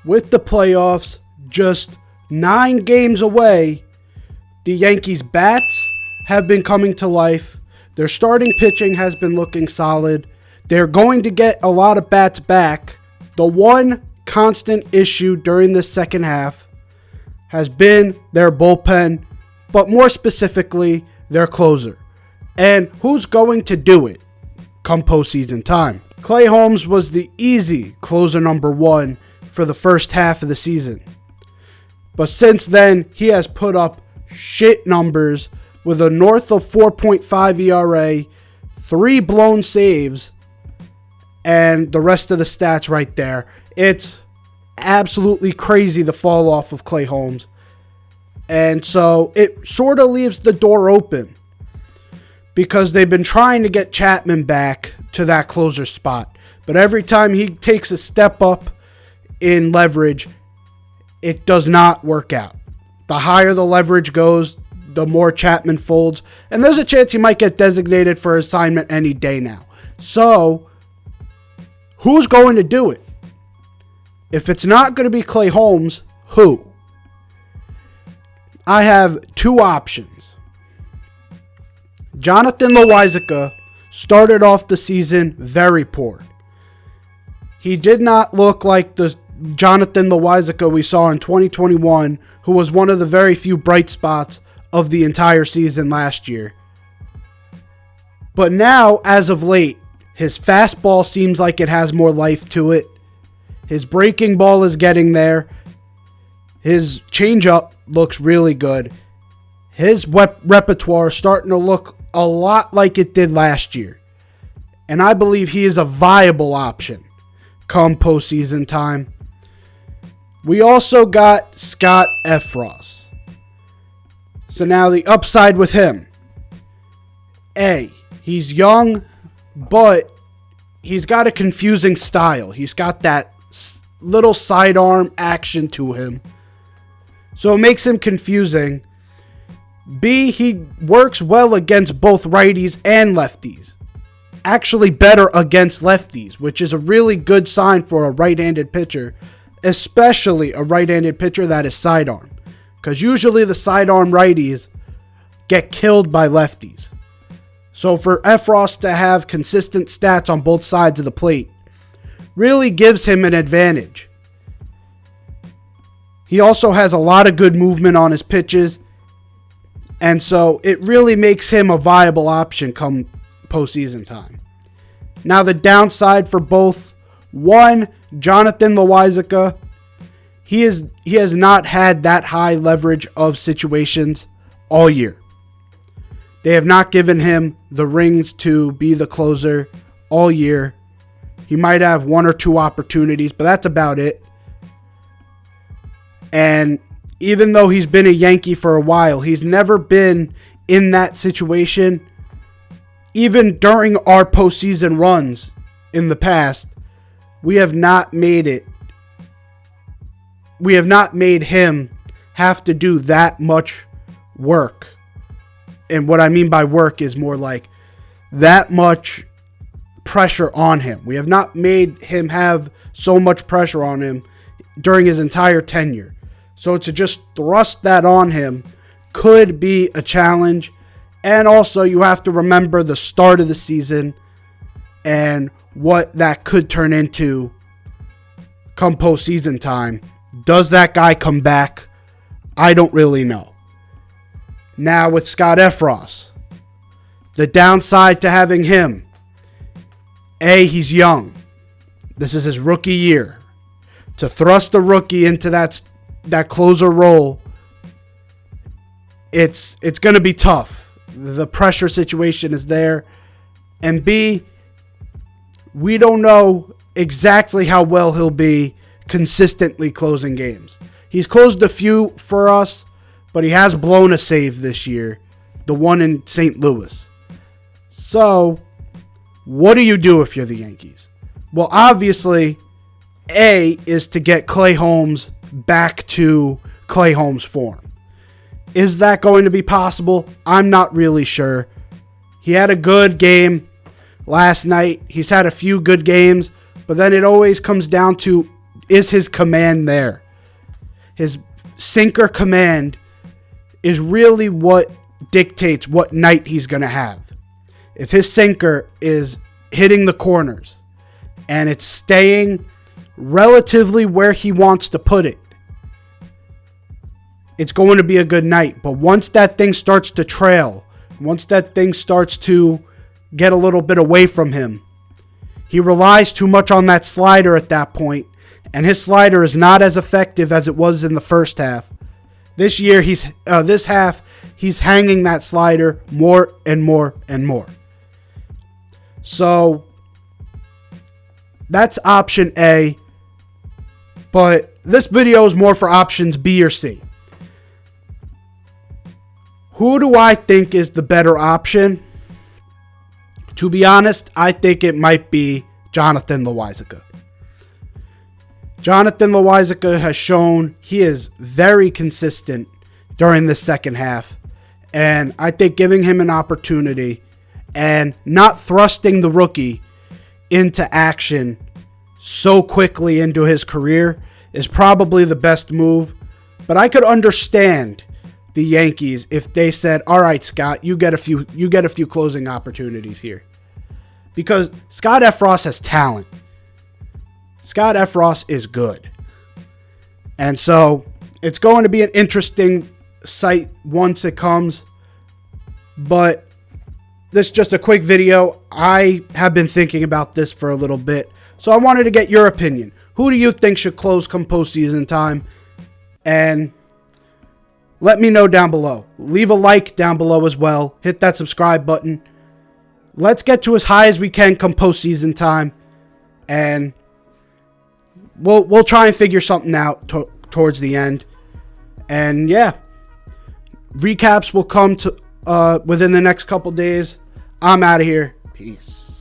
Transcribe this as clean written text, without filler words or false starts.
with the playoffs just 9 games away, the Yankees' bats have been coming to life. Their starting pitching has been looking solid. They're going to get a lot of bats back. The one constant issue during the second half has been their bullpen, but more specifically, their closer. And who's going to do it come postseason time? Clay Holmes was the easy closer number 1 for the first half of the season. But since then, he has put up shit numbers with a north of 4.5 ERA, 3 blown saves, and the rest of the stats right there. It's absolutely crazy the fall off of Clay Holmes. And so it sort of leaves the door open because they've been trying to get Chapman back to that closer spot. But every time he takes a step up in leverage, it does not work out. The higher the leverage goes, the more Chapman folds. And there's a chance he might get designated for assignment any day now. So, who's going to do it? If it's not going to be Clay Holmes, who? I have 2 options. Jonathan Lewizika started off the season very poor. He did not look like the Jonathan Lewizika we saw in 2021, who was one of the very few bright spots of the entire season last year. But now, as of late, his fastball seems like it has more life to it. His breaking ball is getting there. His changeup looks really good. His repertoire is starting to look a lot like it did last year. And I believe he is a viable option come postseason time. We also got Scott Ephros. So now the upside with him. He's young, but he's got a confusing style. He's got that little sidearm action to him. So it makes him confusing. B, he works well against both righties and lefties. Actually better against lefties, which is a really good sign for a right-handed pitcher, especially a right-handed pitcher that is sidearm. Because usually the sidearm righties get killed by lefties. So for Ephros to have consistent stats on both sides of the plate really gives him an advantage. He also has a lot of good movement on his pitches. And so it really makes him a viable option come postseason time. Now the downside for both. One, Jonathan Lewizika. He has not had that high leverage of situations all year. They have not given him the rings to be the closer all year. He might have 1 or 2 opportunities, but that's about it. And even though he's been a Yankee for a while, he's never been in that situation. Even during our postseason runs in the past, we have not made it. We have not made him have to do that much work. And what I mean by work is more like that much pressure on him. We have not made him have so much pressure on him during his entire tenure. So to just thrust that on him could be a challenge. And also you have to remember the start of the season and what that could turn into come postseason time. Does that guy come back? I don't really know. Now with Scott Ephros, the downside to having him. He's young. This is his rookie year. To thrust a rookie into that closer role, it's going to be tough. The pressure situation is there. And B, we don't know exactly how well he'll be consistently closing games. He's closed a few for us, but he has blown a save this year, the one in St. Louis. So, what do you do if you're the Yankees? Well, obviously, A is to get Clay Holmes back to Clay Holmes form. Is that going to be possible? I'm not really sure. He had a good game last night. He's had a few good games, but then it always comes down to is his command there. His sinker command is really what dictates what night he's going to have. If his sinker is hitting the corners and it's staying relatively where he wants to put it, it's going to be a good night. But once that thing starts to trail, once that thing starts to get a little bit away from him, he relies too much on that slider at that point, and his slider is not as effective as it was in the first half. This year, this half, he's hanging that slider more and more and more. So that's option A, but this video is more for options B or C. Who do I think is the better option? To be honest, I think it might be Jonathan Lewizika. Jonathan Lewizika has shown he is very consistent during the second half. And I think giving him an opportunity and not thrusting the rookie into action so quickly into his career is probably the best move. But I could understand the Yankees if they said, "All right, Scott, you get a few closing opportunities here." Because Scott Ephros has talent. Scott Ephros is good. And so it's going to be an interesting sight once it comes. But this is just a quick video. I have been thinking about this for a little bit, so I wanted to get your opinion. Who do you think should close come postseason time? And let me know down below. Leave a like down below as well. Hit that subscribe button. Let's get to as high as we can come postseason time, and we'll try and figure something out towards the end. And yeah, recaps will come to within the next couple days. I'm out of here. Peace.